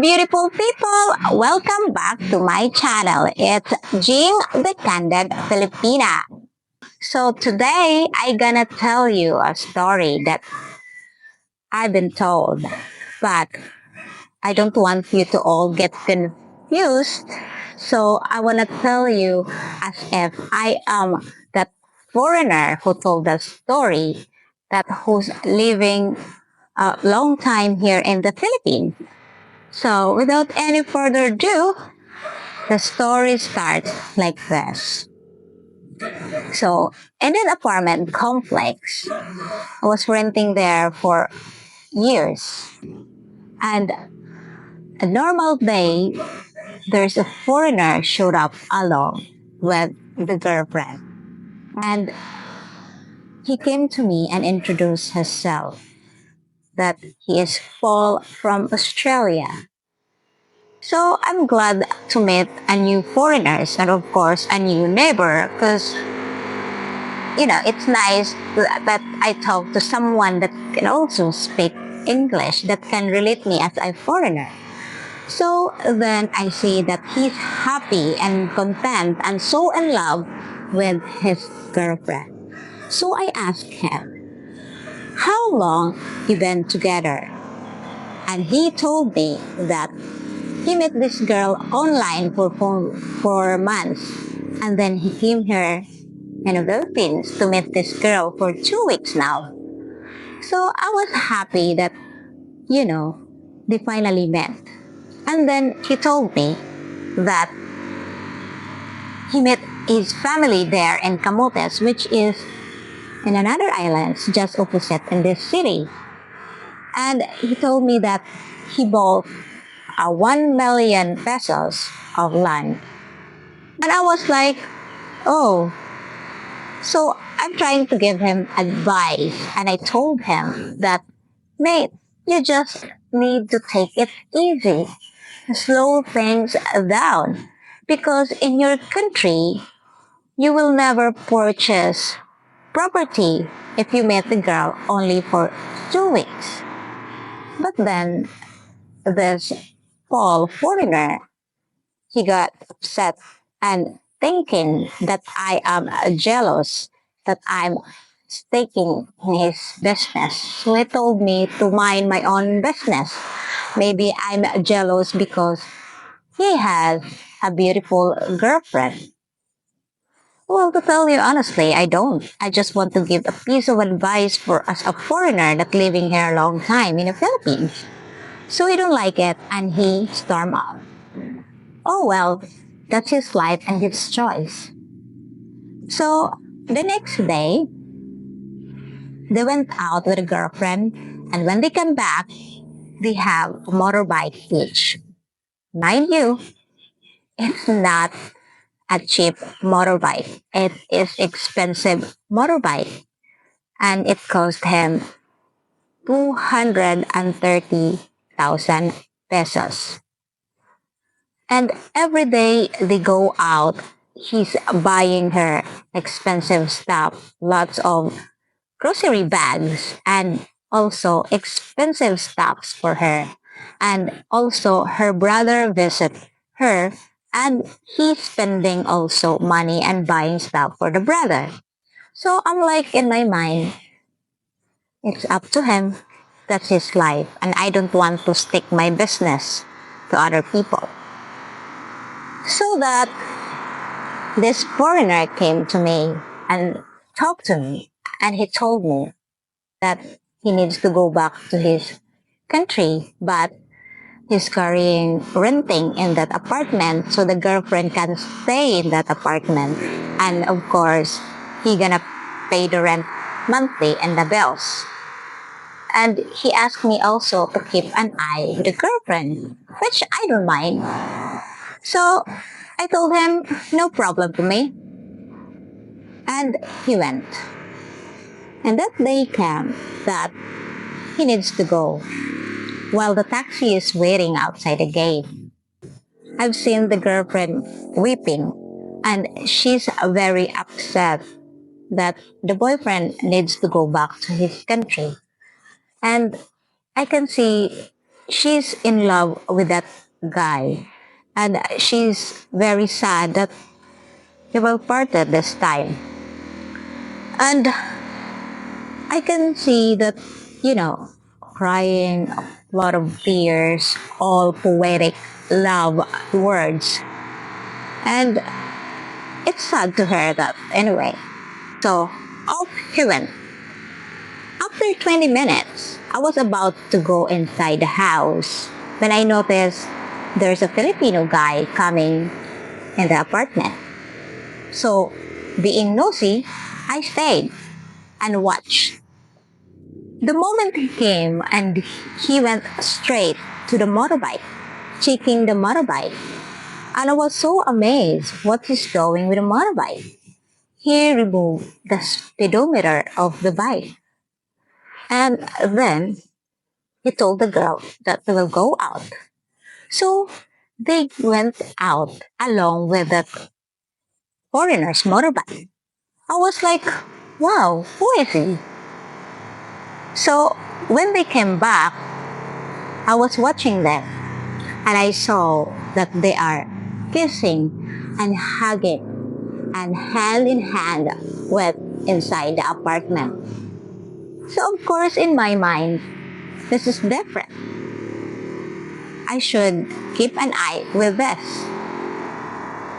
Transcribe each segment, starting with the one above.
beautiful people! Welcome back to my channel. It's Jing the Candid Filipina. So today I gonna tell you a story that I've been told, but I don't want you to all get confused. So I wanna tell you as if I am that foreigner who told the story that who's living a long time here in the Philippines. So without any further ado, the story starts like this. So in an apartment complex, I was renting there for years. And a normal day, there's a foreigner showed up along with the girlfriend. And he came to me and introduced himself that he is Paul from Australia. So I'm glad to meet a new foreigners and of course a new neighbor because it's nice that I talk to someone that can also speak English that can relate me as a foreigner. So then I see that he's happy and content and so in love with his girlfriend. So I asked him, how long you been together? And he told me that he met this girl online for months. And then he came here in the Philippines to meet this girl for 2 weeks now. So I was happy that, they finally met. And then he told me that he met his family there in Camotes, which is in another island just opposite in this city. And he told me that he bought a 1 million pesos of land. And I was like, oh, so I'm trying to give him advice. And I told him that, mate, you just need to take it easy. Slow things down. Because in your country, you will never purchase property if you met the girl only for 2 weeks. But then this Paul foreigner, he got upset and thinking that I am jealous that I'm staking in his business. So he told me to mind my own business. Maybe I'm jealous because he has a beautiful girlfriend. Well, to tell you honestly, I don't. I just want to give a piece of advice for as a foreigner that living here a long time in the Philippines. So he don't like it and he stormed off. Oh well, that's his life and his choice. So the next day, they went out with a girlfriend and when they come back, they have a motorbike each. Mind you, it's not a cheap motorbike. It is expensive motorbike and it cost him 230,000 pesos. And every day they go out, he's buying her expensive stuff, lots of grocery bags, and also expensive stuffs for her. And also her brother visit her, and he's spending also money and buying stuff for the brother. So I'm like in my mind, it's up to him. That's his life, and I don't want to stick my business to other people. So that this foreigner came to me and talked to me, and he told me that he needs to go back to his country, but he's carrying renting in that apartment so the girlfriend can stay in that apartment. And of course, he gonna pay the rent monthly and the bills. And he asked me also to keep an eye with the girlfriend, which I don't mind. So I told him, no problem to me. And he went. And that day came that he needs to go while the taxi is waiting outside the gate. I've seen the girlfriend weeping and she's very upset that the boyfriend needs to go back to his country. And I can see she's in love with that guy, and she's very sad that he will parted this time. And I can see that, you know, crying, a lot of tears, all poetic love words. And it's sad to hear that anyway. So off he went. After 20 minutes, I was about to go inside the house when I noticed there's a Filipino guy coming in the apartment. So, being nosy, I stayed and watched. The moment he came and he went straight to the motorbike, checking the motorbike. And I was so amazed what he's doing with the motorbike. He removed the speedometer of the bike. And then he told the girl that they will go out. So they went out along with the foreigner's motorbike. I was like, wow, who is he? So when they came back, I was watching them and I saw that they are kissing and hugging and hand in hand went inside the apartment. So of course in my mind, this is different. I should keep an eye with this.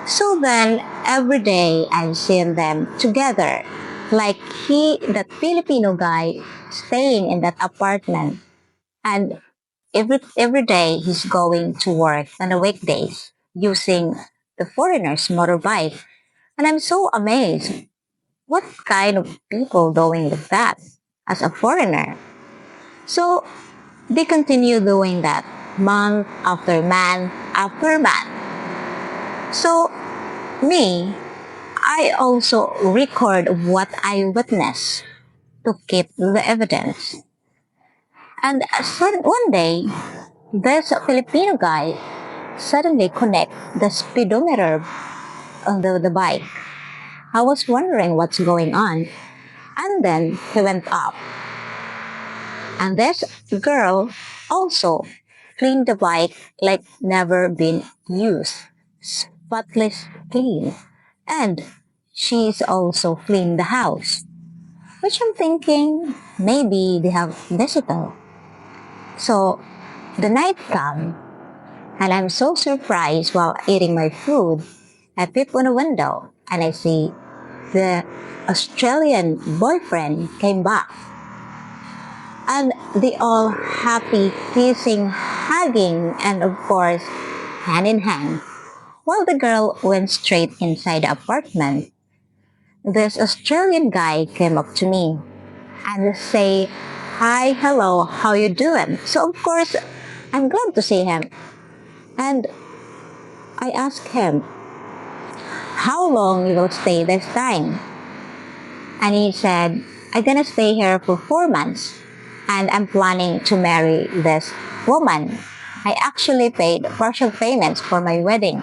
So then every day I've seen them together. Like that Filipino guy staying in that apartment. And every day he's going to work on the weekdays using the foreigner's motorbike. And I'm so amazed. What kind of people doing like that as a foreigner? So they continue doing that month after month after month. So me, I also record what I witnessed to keep the evidence. And one day, this Filipino guy suddenly connect the speedometer on the bike. I was wondering what's going on. And then he went up. And this girl also cleaned the bike like never been used. Spotless clean. And she's also cleaned the house. Which I'm thinking maybe they have visitor. So the night come and I'm so surprised while eating my food. I peep on a window and I see the Australian boyfriend came back. And they all happy, kissing, hugging, and of course, hand in hand. While the girl went straight inside the apartment, this Australian guy came up to me and say, "Hi, hello, how you doing?" So of course, I'm glad to see him. And I asked him, "How long you will stay this time?" And he said, "I'm gonna stay here for 4 months and I'm planning to marry this woman. I actually paid partial payments for my wedding.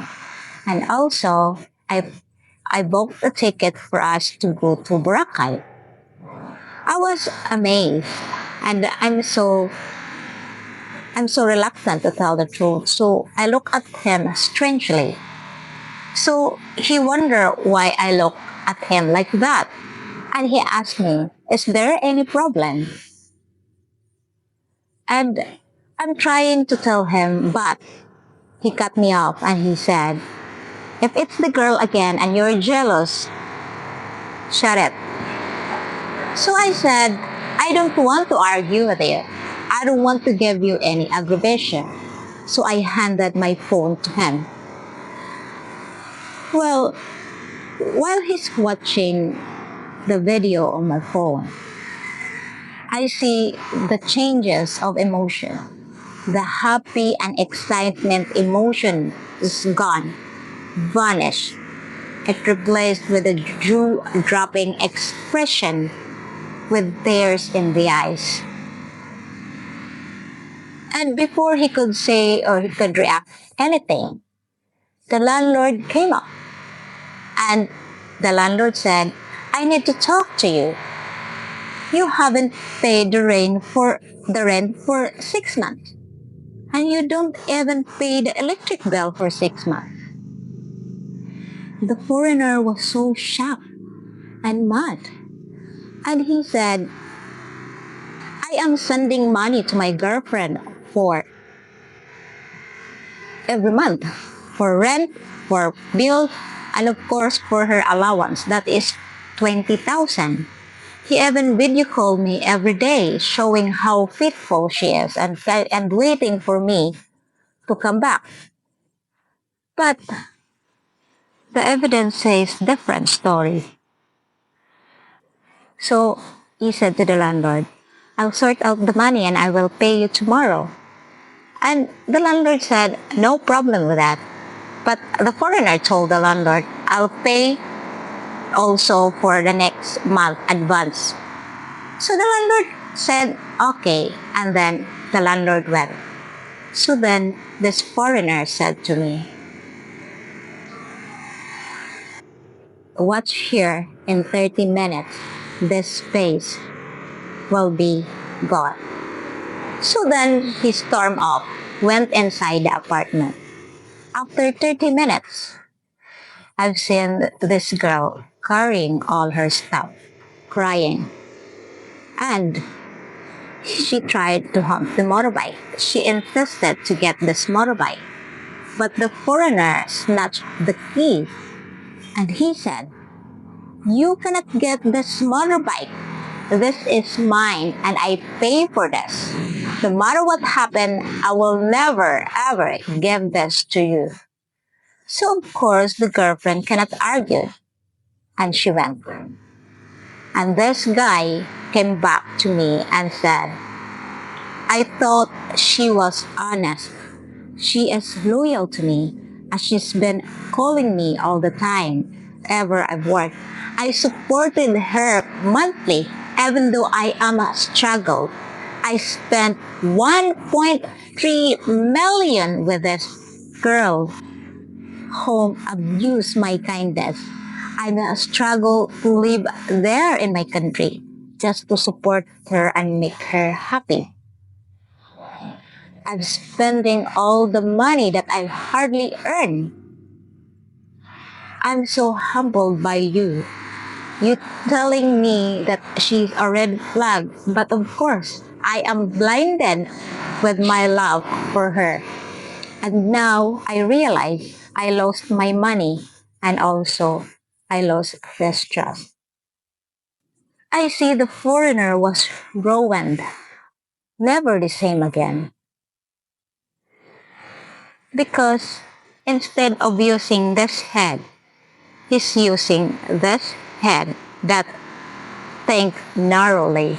And also, I booked a ticket for us to go to Boracay." I was amazed and I'm so reluctant to tell the truth. So I look at him strangely. So he wondered why I look at him like that. And he asked me, "Is there any problem?" And I'm trying to tell him, but he cut me off and he said, "If it's the girl again and you're jealous, shut it." So I said, "I don't want to argue with you. I don't want to give you any aggravation." So I handed my phone to him. Well, while he's watching the video on my phone, I see the changes of emotion. The happy and excitement emotion is gone, vanished. It replaced with a jaw-dropping expression with tears in the eyes. And before he could say or he could react anything, the landlord came up and the landlord said, "I need to talk to you. You haven't paid the rent for 6 months." and you don't even pay the electric bill for 6 months. The foreigner was so shocked and mad. And he said, I am sending money to my girlfriend for every month, for rent, for bills, and of course for her allowance. That is 20,000. He even video called me every day, showing how faithful she is and waiting for me to come back. But the evidence says different story. So he said to the landlord, I'll sort out the money and I will pay you tomorrow. And the landlord said, no problem with that. But the foreigner told the landlord, I'll pay also for the next month advance. So the landlord said, okay. And then the landlord went. So then this foreigner said to me, watch here in 30 minutes. This space will be gone. So then he stormed off, went inside the apartment. After 30 minutes, I've seen this girl carrying all her stuff, crying. And she tried to hump the motorbike. She insisted to get this motorbike. But the foreigner snatched the key and he said, you cannot get this motorbike. This is mine and I pay for this. No matter what happened, I will never ever give this to you. So of course the girlfriend cannot argue and she went. And this guy came back to me and said, I thought she was honest. She is loyal to me as she's been calling me all the time ever I've worked. I supported her monthly even though I am a struggle. I spent 1.3 million with this girl whom abused my kindness. I struggle to live there in my country just to support her and make her happy. I'm spending all the money that I hardly earn. I'm so humbled by you. You telling me that she's a red flag, but of course, I am blinded with my love for her. And now I realize I lost my money and also I lost his trust. I see the foreigner was ruined, never the same again. Because instead of using this head, he's using this head that think narrowly.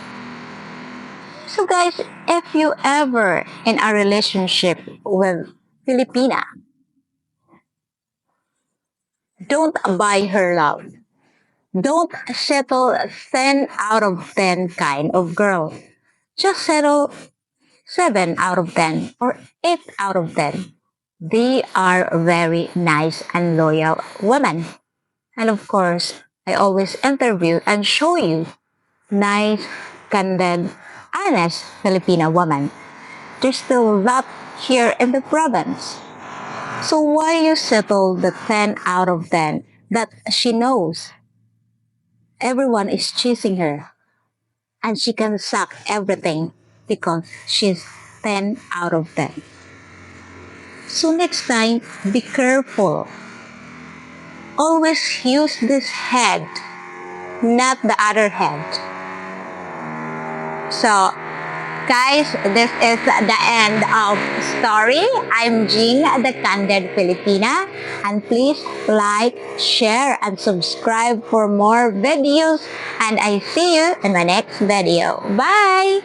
So guys, if you ever in a relationship with Filipina, don't buy her love. Don't settle 10 out of 10 kind of girl. Just settle 7 out of 10 or 8 out of 10. They are very nice and loyal women. And of course, I always interview and show you nice, candid, honest Filipina woman. There's still a lot here in the province. So why you settle the 10 out of 10 that she knows everyone is chasing her and she can suck everything because she's 10 out of 10. So next time, be careful. Always use this head, not the other head. So, guys, this is the end of story. I'm Jing, the Candid Filipina. And please like, share, and subscribe for more videos. And I see you in my next video. Bye!